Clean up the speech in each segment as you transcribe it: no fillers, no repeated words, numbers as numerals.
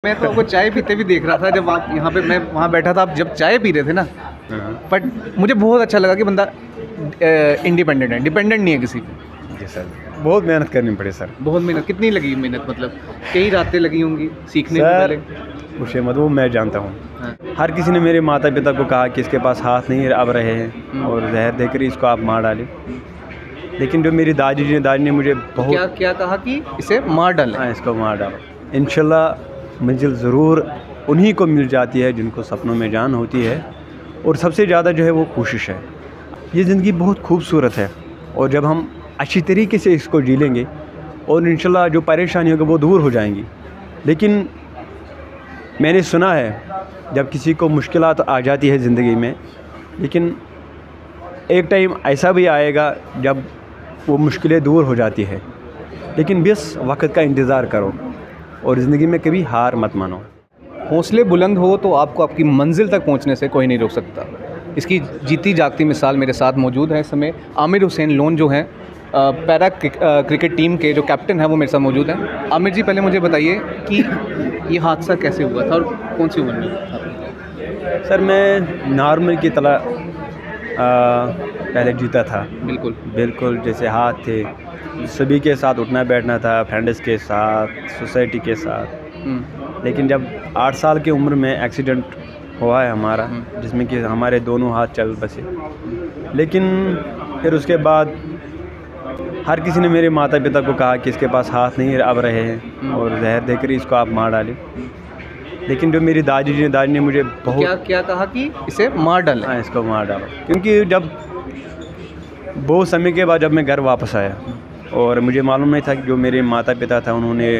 मैं तो आपको चाय पीते भी देख रहा था जब आप यहाँ पे, मैं वहाँ बैठा था, आप जब चाय पी रहे थे ना। बट मुझे बहुत अच्छा लगा कि बंदा इंडिपेंडेंट है, डिपेंडेंट नहीं है किसी पे। जी सर, बहुत मेहनत करनी पड़ी सर। बहुत मेहनत, कितनी लगी मेहनत? मतलब कई रातें लगी होंगी सीखने से सर पहले। पूछे मत, वो मैं जानता हूँ। हाँ। हर किसी ने मेरे माता पिता को कहा कि इसके पास हाथ नहीं अब रहे हैं और जहर देकर इसको आप मार डालें, लेकिन जो मेरी दादी ने मुझे बहुत क्या क्या कहा कि इसे मार डालें? हाँ, इसको मार डालो। इंशाल्लाह मंजिल ज़रूर उन्हीं को मिल जाती है जिनको सपनों में जान होती है, और सबसे ज़्यादा जो है वो कोशिश है। ये ज़िंदगी बहुत खूबसूरत है, और जब हम अच्छी तरीके से इसको जी लेंगे और इंशाल्लाह जो परेशानी होगी वो दूर हो जाएंगी। लेकिन मैंने सुना है जब किसी को मुश्किलात आ जाती है ज़िंदगी में, लेकिन एक टाइम ऐसा भी आएगा जब वो मुश्किलें दूर हो जाती है। लेकिन बस वक्त का इंतज़ार करो और ज़िंदगी में कभी हार मत मानो। हौसले बुलंद हो तो आपको आपकी मंजिल तक पहुंचने से कोई नहीं रोक सकता। इसकी जीती जागती मिसाल मेरे साथ मौजूद है इस समय। आमिर हुसैन लोन जो हैं पैरा क्रिकेट टीम के जो कैप्टन हैं वो मेरे साथ मौजूद हैं। आमिर जी, पहले मुझे बताइए कि ये हादसा कैसे हुआ था और कौन सी उम्र में था? सर मैं नॉर्मल की तरह पहले जीता था। बिल्कुल जैसे हाथ थे, सभी के साथ उठना बैठना था, फ्रेंड्स के साथ, सोसाइटी के साथ। लेकिन जब 8 साल की उम्र में एक्सीडेंट हुआ है हमारा, जिसमें कि हमारे दोनों हाथ चल बसे। लेकिन फिर उसके बाद हर किसी ने मेरे माता पिता को कहा कि इसके पास हाथ नहीं अब रहे हैं और जहर देकर इसको आप मार डालें, लेकिन जो मेरी दादी ने मुझे बहुत क्या कहा कि इसे मार डालें? हाँ, इसको मार डालो। क्योंकि जब बहुत समय के बाद जब मैं घर वापस आया और मुझे मालूम नहीं था कि जो मेरे माता पिता था उन्होंने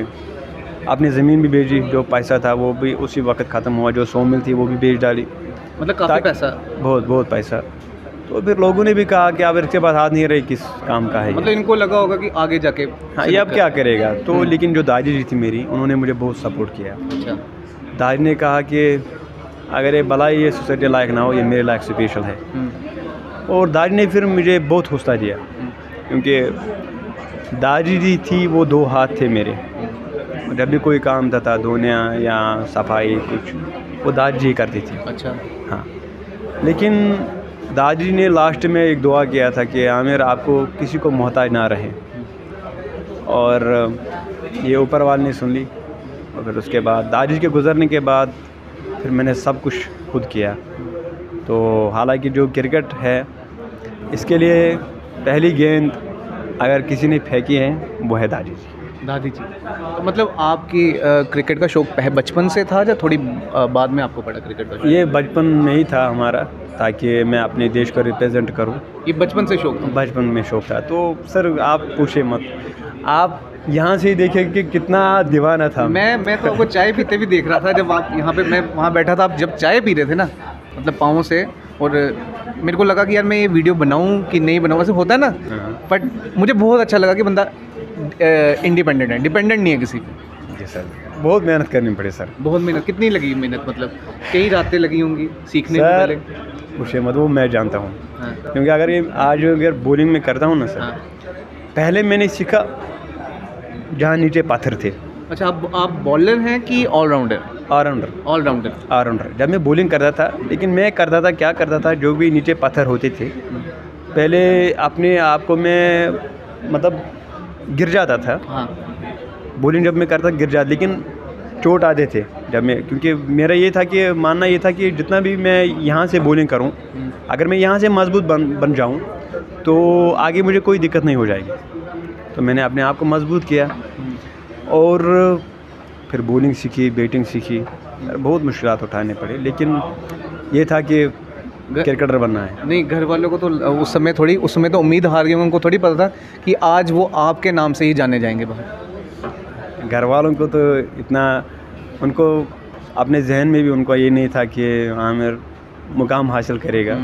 अपनी ज़मीन भी बेची, जो पैसा था वो भी उसी वक्त ख़त्म हुआ, जो 100 मिल थी वो भी बेच डाली। मतलब काफ़ी पैसा? बहुत पैसा। तो फिर लोगों ने भी कहा कि अब इसके पास हाथ नहीं रही, किस काम का है। मतलब इनको लगा होगा कि आगे जाके हाँ, ये अब क्या करेगा। तो लेकिन जो दादी जी थी मेरी, उन्होंने मुझे बहुत सपोर्ट किया। अच्छा। दादी ने कहा कि अगर ये भला ये सोसाइटी लायक ना हो, ये मेरे लायक स्पेशल है। और दादी ने फिर मुझे बहुत हौसला दिया, क्योंकि दादी जी थी वो 2 हाथ थे मेरे। जब भी कोई काम था धोने या सफाई कुछ, वो दादी जी करती थी। अच्छा। हाँ, लेकिन दादी ने लास्ट में एक दुआ किया था कि आमिर आपको किसी को मोहताज ना रहे, और ये ऊपर वाले ने सुन ली। और फिर उसके बाद दादी के गुज़रने के बाद फिर मैंने सब कुछ खुद किया। तो हालांकि जो क्रिकेट है इसके लिए पहली गेंद अगर किसी ने फेंकी है वो है दादी जी। तो मतलब आपकी क्रिकेट का शौक़ बचपन से था या थोड़ी बाद में आपको पड़ा क्रिकेट का शौक़? ये बचपन में ही था हमारा, ताकि मैं अपने देश को रिप्रेजेंट करूं। ये बचपन से शौक़ था? बचपन में शौक़ था। तो सर आप पूछे मत, आप यहाँ से ही देखें कि कितना दीवाना था। मैं तो आपको चाय पीते भी देख रहा था जब आप यहाँ पे, मैं वहाँ बैठा था, आप जब चाय पी रहे थे ना, मतलब पाँव से। और मेरे को लगा कि यार मैं ये वीडियो बनाऊँ कि नहीं बनाऊँ, वैसे होता है ना। बट मुझे बहुत अच्छा लगा कि बंदा इंडिपेंडेंट है, डिपेंडेंट नहीं है किसी पे। जी सर, बहुत मेहनत करनी पड़ी सर। बहुत मेहनत, कितनी लगी मेहनत? मतलब कई रातें लगी होंगी सीखने से पहले। पूछे मत, वो मैं जानता हूँ। हाँ। क्योंकि अगर बॉलिंग में करता हूँ ना सर। हाँ। पहले मैंने सीखा जहाँ नीचे पत्थर थे। अच्छा, आप बॉलर हैं कि ऑलराउंडर? ऑलराउंडर। जब मैं बॉलिंग करता था, लेकिन मैं क्या करता था, जो भी नीचे पत्थर होते थे पहले अपने आप को मैं मतलब गिर जाता था। हाँ। बॉलिंग जब मैं करता गिर जाता, लेकिन चोट आते थे जब मैं, क्योंकि मेरा ये था कि मानना ये था कि जितना भी मैं यहाँ से बॉलिंग करूँ, अगर मैं यहाँ से मजबूत बन जाऊँ तो आगे मुझे कोई दिक्कत नहीं हो जाएगी। तो मैंने अपने आप को मजबूत किया और फिर बॉलिंग सीखी, बैटिंग सीखी। बहुत मुश्किलात उठाने पड़े, लेकिन ये था कि क्रिकेटर बनना है। नहीं, घर वालों को तो उस समय तो उम्मीद हार गई, उनको थोड़ी पता था कि आज वो आपके नाम से ही जाने जाएंगे बाहर। घर वालों को तो इतना, उनको अपने जहन में भी उनको ये नहीं था कि आमिर मुकाम हासिल करेगा।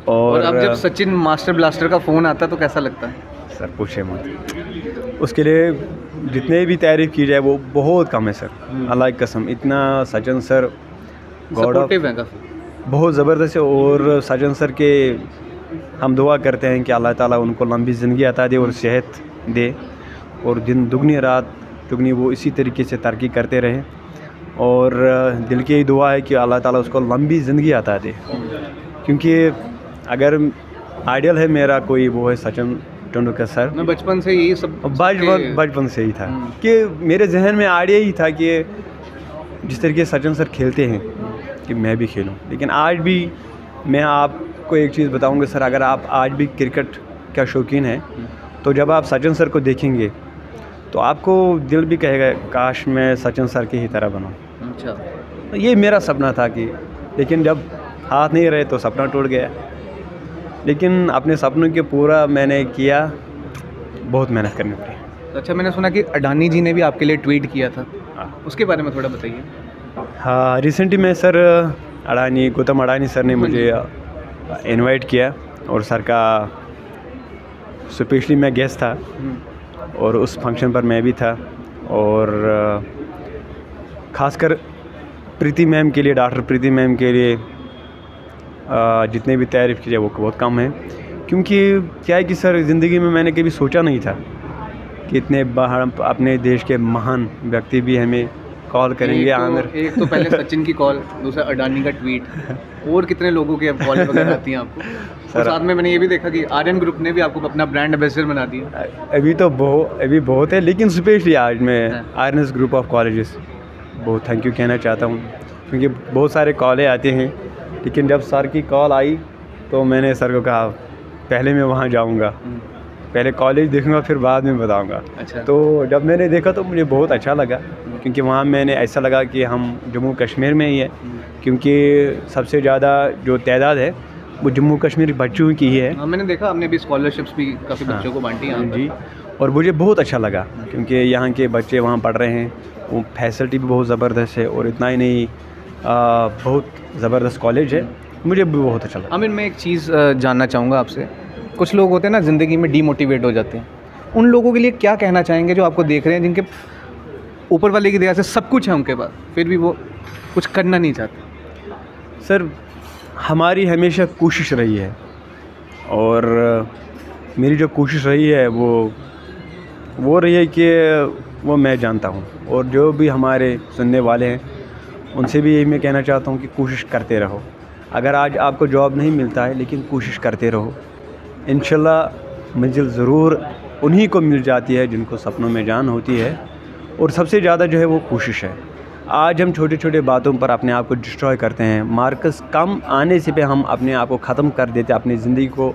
और अब जब सचिन मास्टर ब्लास्टर का फ़ोन आता तो कैसा लगता है? सर पूछे मत, उसके लिए जितने भी तारीफ़ की जाए वो बहुत कम है सर। अल्लाह की कसम, इतना सचिन सर सपोर्टिव है काफ़ी, बहुत ज़बरदस्त है। और सचिन सर के हम दुआ करते हैं कि अल्लाह ताला उनको लंबी ज़िंदगी अता दे और सेहत दे, और दिन दुगनी रात दुगनी वो इसी तरीके से तरक्की करते रहें। और दिल की यही दुआ है कि अल्लाह ताला उसको लंबी ज़िंदगी अता दे, क्योंकि अगर आइडियल है मेरा कोई वो है सचिन तेंदुलकर सर। मैं बचपन से यही सब बचपन से ही था कि मेरे जहन में आइडिया ही था कि जिस तरीके से सचिन सर खेलते हैं कि मैं भी खेलूं। लेकिन आज भी मैं आपको एक चीज़ बताऊंगा सर, अगर आप आज भी क्रिकेट का शौकीन है तो जब आप सचिन सर को देखेंगे तो आपको दिल भी कहेगा काश मैं सचिन सर की ही तरह बनूं। अच्छा, ये मेरा सपना था कि, लेकिन जब हाथ नहीं रहे तो सपना टूट गया। लेकिन अपने सपनों के पूरा मैंने किया, बहुत मेहनत करनी पड़ी। अच्छा, मैंने सुना कि अडानी जी ने भी आपके लिए ट्वीट किया था, उसके बारे में थोड़ा बताइए। हाँ, रिसेंटली में सर गौतम अडानी सर ने मुझे इनवाइट किया और सर का स्पेशली मैं गेस्ट था और उस फंक्शन पर मैं भी था। और ख़ासकर प्रीति मैम के लिए, डॉक्टर प्रीति मैम के लिए जितने भी तारीफ़ कीजिए वो बहुत कम है, क्योंकि क्या है कि सर ज़िंदगी में मैंने कभी सोचा नहीं था कि इतने बाहर अपने देश के महान व्यक्ति भी हमें कॉल करेंगे। आमिर, एक तो पहले सचिन की कॉल, दूसरा अडानी का ट्वीट, और कितने लोगों की कॉल वगैरह आती हैं आपको? और साथ में मैंने ये भी देखा कि आर्यन ग्रुप ने भी आपको अपना ब्रांड एम्बेसडर बना दिया। अभी बहुत है, लेकिन स्पेशली आज मैं आर्यन ग्रुप ऑफ कॉलेजेस बहुत थैंक यू कहना चाहता हूँ, क्योंकि बहुत सारे कॉलें आते हैं, लेकिन जब सर की कॉल आई तो मैंने सर को कहा पहले मैं वहाँ जाऊँगा, पहले कॉलेज देखूँगा फिर बाद में बताऊँगा। अच्छा। तो जब मैंने देखा तो मुझे बहुत अच्छा लगा, क्योंकि वहाँ मैंने ऐसा लगा कि हम जम्मू कश्मीर में ही है, क्योंकि सबसे ज़्यादा जो तादाद है वो जम्मू कश्मीर बच्चों की ही है। हाँ, मैंने देखा आपने भी स्कॉलरशिप्स भी काफ़ी बच्चों को बांटी हैं जी, और मुझे बहुत अच्छा लगा क्योंकि यहाँ के बच्चे वहाँ पढ़ रहे हैं, वो फैसिलिटी भी बहुत ज़बरदस्त है, और इतना ही नहीं बहुत ज़बरदस्त कॉलेज है, मुझे भी बहुत अच्छा लगा। आमिर, मैं एक चीज़ जानना चाहूँगा आपसे। कुछ लोग होते हैं ना ज़िंदगी में डीमोटिवेट हो जाते हैं, उन लोगों के लिए क्या कहना चाहेंगे जो आपको देख रहे हैं, जिनके ऊपर वाले की दया से सब कुछ है उनके पास, फिर भी वो कुछ करना नहीं चाहते? सर, हमारी हमेशा कोशिश रही है, और मेरी जो कोशिश रही है वो रही है कि वो मैं जानता हूँ, और जो भी हमारे सुनने वाले हैं उनसे भी यही मैं कहना चाहता हूँ कि कोशिश करते रहो। अगर आज आपको जॉब नहीं मिलता है, लेकिन कोशिश करते रहो, इंशाल्लाह मंजिल ज़रूर उन्हीं को मिल जाती है जिनको सपनों में जान होती है, और सबसे ज़्यादा जो है वो कोशिश है। आज हम छोटे छोटे बातों पर अपने आप को डिस्ट्रॉय करते हैं, मार्क्स कम आने से पे हम अपने आप को ख़त्म कर देते हैं, अपनी ज़िंदगी को।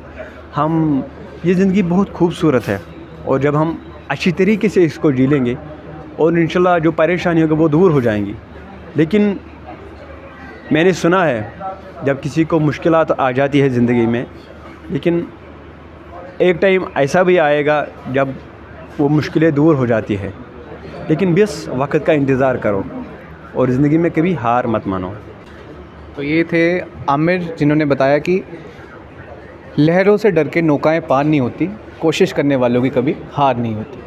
ये ज़िंदगी बहुत खूबसूरत है, और जब हम अच्छी तरीके से इसको जी लेंगे और इंशाल्लाह जो परेशानी होगी वो दूर हो जाएंगी। लेकिन मैंने सुना है जब किसी को मुश्किलात आ जाती है ज़िंदगी में, लेकिन एक टाइम ऐसा भी आएगा जब वो मुश्किलें दूर हो जाती है, लेकिन बस वक्त का इंतज़ार करो और ज़िंदगी में कभी हार मत मानो। तो ये थे आमिर, जिन्होंने बताया कि लहरों से डर के नौकाएं पार नहीं होती, कोशिश करने वालों की कभी हार नहीं होती।